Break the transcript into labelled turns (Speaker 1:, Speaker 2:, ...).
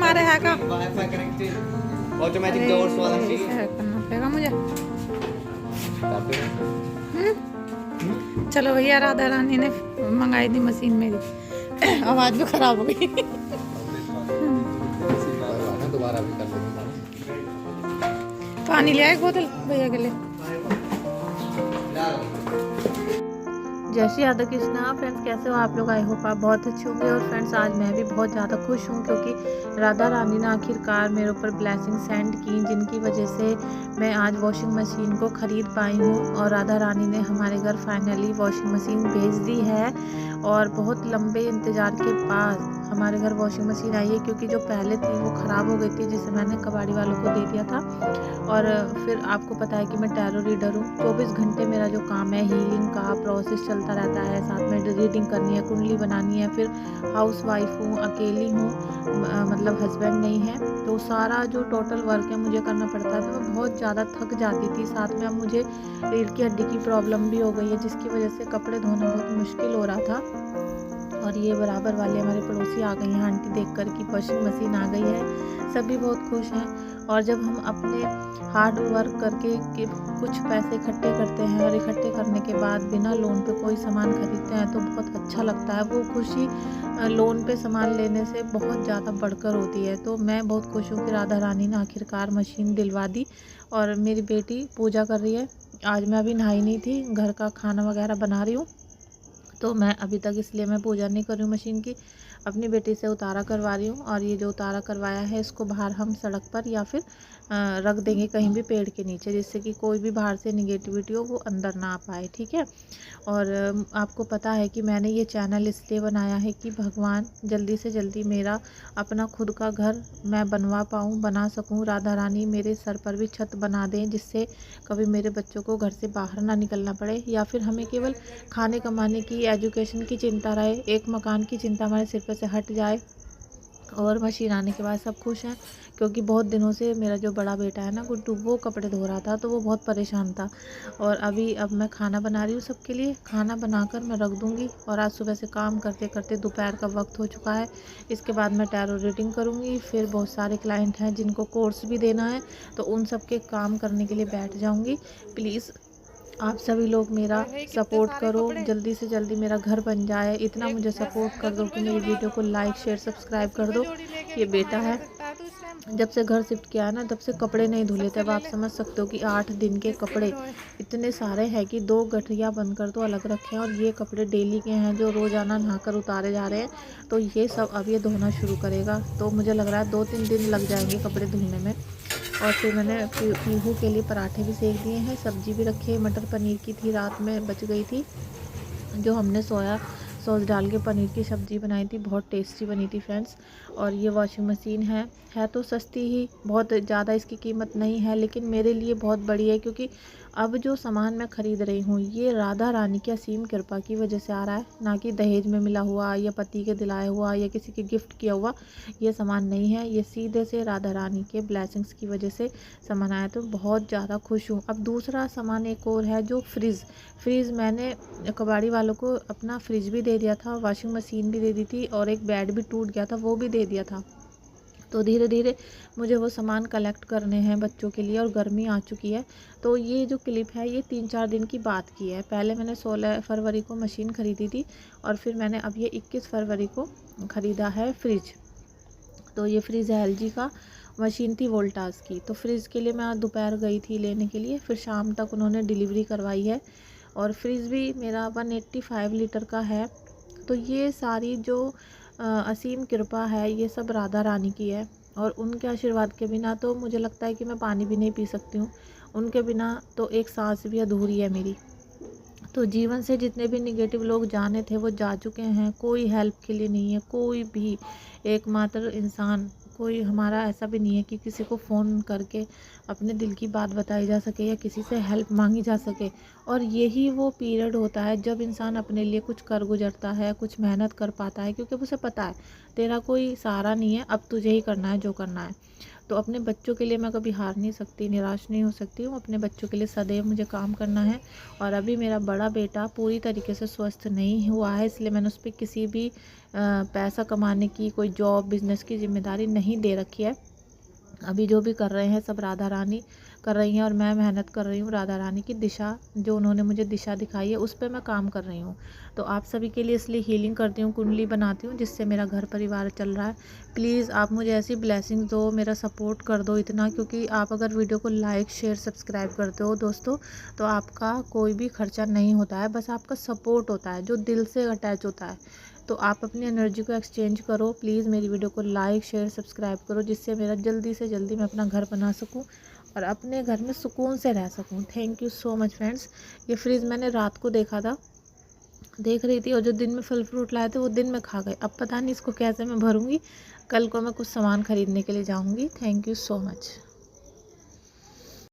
Speaker 1: हमारे है का
Speaker 2: वाईफाई कनेक्टेड ऑटोमेटिक डोर्स वाला चाहिए।
Speaker 1: करना पड़ेगा मुझे।
Speaker 2: ताकि
Speaker 1: चलो भैया, राधा रानी ने मंगाई थी मशीन मेरी। आवाज़ भी खराब हो गई।
Speaker 2: दोबारा भी कर लेंगे।
Speaker 1: पानी ले आए बोतल भैया के लिए। जय श्री राधा कृष्णा। फ्रेंड्स, कैसे हो आप लोग? आई होप आप बहुत अच्छे होंगे। और फ्रेंड्स, आज मैं भी बहुत ज़्यादा खुश हूँ क्योंकि राधा रानी ने आखिरकार मेरे ऊपर ब्लेसिंग सेंड की, जिनकी वजह से मैं आज वॉशिंग मशीन को ख़रीद पाई हूँ। और राधा रानी ने हमारे घर फाइनली वॉशिंग मशीन भेज दी है और बहुत लंबे इंतज़ार के बाद हमारे घर वॉशिंग मशीन आई है, क्योंकि जो पहले थी वो ख़राब हो गई थी, जिसे मैंने कबाड़ी वालों को दे दिया था। और फिर आपको पता है कि मैं टैरो रीडर हूँ। 24 घंटे मेरा जो काम है, हीलिंग का प्रोसेस चलता रहता है, साथ में रीडिंग करनी है, कुंडली बनानी है। फिर हाउस वाइफ हूँ, अकेली हूँ, मतलब हस्बैंड नहीं है, तो सारा जो टोटल वर्क है मुझे करना पड़ता है। तो मैं बहुत ज़्यादा थक जाती थी। साथ में अब मुझे रीढ़ की हड्डी की प्रॉब्लम भी हो गई है, जिसकी वजह से कपड़े धोना बहुत मुश्किल हो रहा था। और ये बराबर वाले हमारे पड़ोसी आ गई हैं आंटी देखकर कि वॉशिंग मशीन आ गई है। सभी बहुत खुश हैं। और जब हम अपने हार्ड वर्क करके कि कुछ पैसे इकट्ठे करते हैं और इकट्ठे करने के बाद बिना लोन पे कोई सामान खरीदते हैं तो बहुत अच्छा लगता है। वो खुशी लोन पे सामान लेने से बहुत ज़्यादा बढ़कर होती है। तो मैं बहुत खुश हूँ कि राधा रानी ने आखिरकार मशीन दिलवा दी। और मेरी बेटी पूजा कर रही है। आज मैं अभी नहाई नहीं थी, घर का खाना वगैरह बना रही हूँ, तो मैं अभी तक इसलिए मैं पूजा नहीं कर रही हूँ मशीन की। अपनी बेटी से उतारा करवा रही हूँ। और ये जो उतारा करवाया है इसको बाहर हम सड़क पर या फिर रख देंगे कहीं भी पेड़ के नीचे, जिससे कि कोई भी बाहर से निगेटिविटी हो वो अंदर ना आ पाए, ठीक है। और आपको पता है कि मैंने ये चैनल इसलिए बनाया है कि भगवान जल्दी से जल्दी मेरा अपना खुद का घर मैं बनवा पाऊँ, बना सकूँ। राधा रानी मेरे सर पर भी छत बना दें, जिससे कभी मेरे बच्चों को घर से बाहर ना निकलना पड़े, या फिर हमें केवल खाने कमाने की, एजुकेशन की चिंता रहे, एक मकान की चिंता हमारे सिर पर से हट जाए। और मशीन आने के बाद सब खुश हैं, क्योंकि बहुत दिनों से मेरा जो बड़ा बेटा है ना गुड्डू, वो कपड़े धो रहा था, तो वो बहुत परेशान था। और अब मैं खाना बना रही हूँ सबके लिए। खाना बनाकर मैं रख दूँगी। और आज सुबह से काम करते करते दोपहर का वक्त हो चुका है। इसके बाद मैं टैरो रीडिंग करूँगी। फिर बहुत सारे क्लाइंट हैं जिनको कोर्स भी देना है, तो उन सब के काम करने के लिए बैठ जाऊँगी। प्लीज़ आप सभी लोग मेरा सपोर्ट करो, जल्दी से जल्दी मेरा घर बन जाए। इतना मुझे सपोर्ट कर दो कि मेरी वीडियो को लाइक शेयर सब्सक्राइब कर दो। ये बेटा है, जब से घर शिफ्ट किया है ना, तब से कपड़े नहीं धुले थे। अब आप समझ सकते हो कि 8 दिन के कपड़े इतने सारे हैं कि 2 गठरिया बनकर तो अलग रखे हैं। और ये कपड़े डेली के हैं जो रोज़ाना नहाकर उतारे जा रहे हैं। तो ये सब अब ये धोना शुरू करेगा, तो मुझे लग रहा है 2-3 दिन लग जाएंगे कपड़े धुलने में। और फिर मैंने पीहू के लिए पराठे भी सेक दिए हैं, सब्जी भी रखी है। मटर पनीर की थी, रात में बच गई थी, जो हमने सोया सॉस डाल के पनीर की सब्ज़ी बनाई थी, बहुत टेस्टी बनी थी फ्रेंड्स। और ये वॉशिंग मशीन है तो सस्ती ही, बहुत ज़्यादा इसकी कीमत नहीं है, लेकिन मेरे लिए बहुत बड़ी है, क्योंकि अब जो सामान मैं ख़रीद रही हूँ ये राधा रानी की असीम कृपा की वजह से आ रहा है, ना कि दहेज में मिला हुआ या पति के दिलाया हुआ या किसी के गिफ्ट किया हुआ ये सामान नहीं है। ये सीधे से राधा रानी के ब्लेसिंग्स की वजह से सामान आया, तो बहुत ज़्यादा खुश हूँ। अब दूसरा सामान एक और है, जो फ्रिज मैंने कबाड़ी वालों को अपना फ्रिज भी दे दिया था, वॉशिंग मशीन भी दे दी थी, और एक बेड भी टूट गया था वो भी दे दिया था। तो धीरे धीरे मुझे वो सामान कलेक्ट करने हैं बच्चों के लिए, और गर्मी आ चुकी है। तो ये जो क्लिप है ये 3-4 दिन की बात की है। पहले मैंने 16 फरवरी को मशीन ख़रीदी थी, और फिर मैंने अब ये 21 फरवरी को ख़रीदा है फ्रिज। तो ये फ्रिज है LG का, मशीन थी वोल्टास की। तो फ्रिज के लिए मैं आज दोपहर गई थी लेने के लिए, फिर शाम तक उन्होंने डिलीवरी करवाई है। और फ्रिज भी मेरा 185 लीटर का है। तो ये सारी जो असीम कृपा है ये सब राधा रानी की है। और उनके आशीर्वाद के बिना तो मुझे लगता है कि मैं पानी भी नहीं पी सकती हूँ। उनके बिना तो एक सांस भी अधूरी है मेरी। तो जीवन से जितने भी निगेटिव लोग जाने थे वो जा चुके हैं, कोई हेल्प के लिए नहीं है, कोई भी एकमात्र इंसान, कोई हमारा ऐसा भी नहीं है कि किसी को फ़ोन करके अपने दिल की बात बताई जा सके या किसी से हेल्प मांगी जा सके। और यही वो पीरियड होता है जब इंसान अपने लिए कुछ कर गुजरता है, कुछ मेहनत कर पाता है, क्योंकि उसे पता है तेरा कोई सहारा नहीं है, अब तुझे ही करना है जो करना है। तो अपने बच्चों के लिए मैं कभी हार नहीं सकती, निराश नहीं हो सकती हूँ। अपने बच्चों के लिए सदैव मुझे काम करना है। और अभी मेरा बड़ा बेटा पूरी तरीके से स्वस्थ नहीं हुआ है, इसलिए मैंने उस पर किसी भी पैसा कमाने की, कोई जॉब बिज़नेस की जिम्मेदारी नहीं दे रखी है। अभी जो भी कर रहे हैं सब राधा रानी कर रही हैं और मैं मेहनत कर रही हूँ। राधा रानी की दिशा, जो उन्होंने मुझे दिशा दिखाई है, उस पर मैं काम कर रही हूँ। तो आप सभी के लिए इसलिए हीलिंग करती हूँ, कुंडली बनाती हूँ, जिससे मेरा घर परिवार चल रहा है। प्लीज़ आप मुझे ऐसी ब्लेसिंग दो, मेरा सपोर्ट कर दो इतना, क्योंकि आप अगर वीडियो को लाइक शेयर सब्सक्राइब करते हो दोस्तों, तो आपका कोई भी खर्चा नहीं होता है, बस आपका सपोर्ट होता है जो दिल से अटैच होता है। तो आप अपनी एनर्जी को एक्सचेंज करो। प्लीज़ मेरी वीडियो को लाइक शेयर सब्सक्राइब करो, जिससे मेरा जल्दी से जल्दी मैं अपना घर बना सकूं और अपने घर में सुकून से रह सकूं। Thank you so much friends. ये फ्रिज मैंने रात को देख रही थी, और जो दिन में फल फ्रूट लाए थे वो दिन में खा गए। अब पता नहीं इसको कैसे मैं भरूंगी। कल को मैं कुछ सामान ख़रीदने के लिए जाऊंगी। Thank you so much.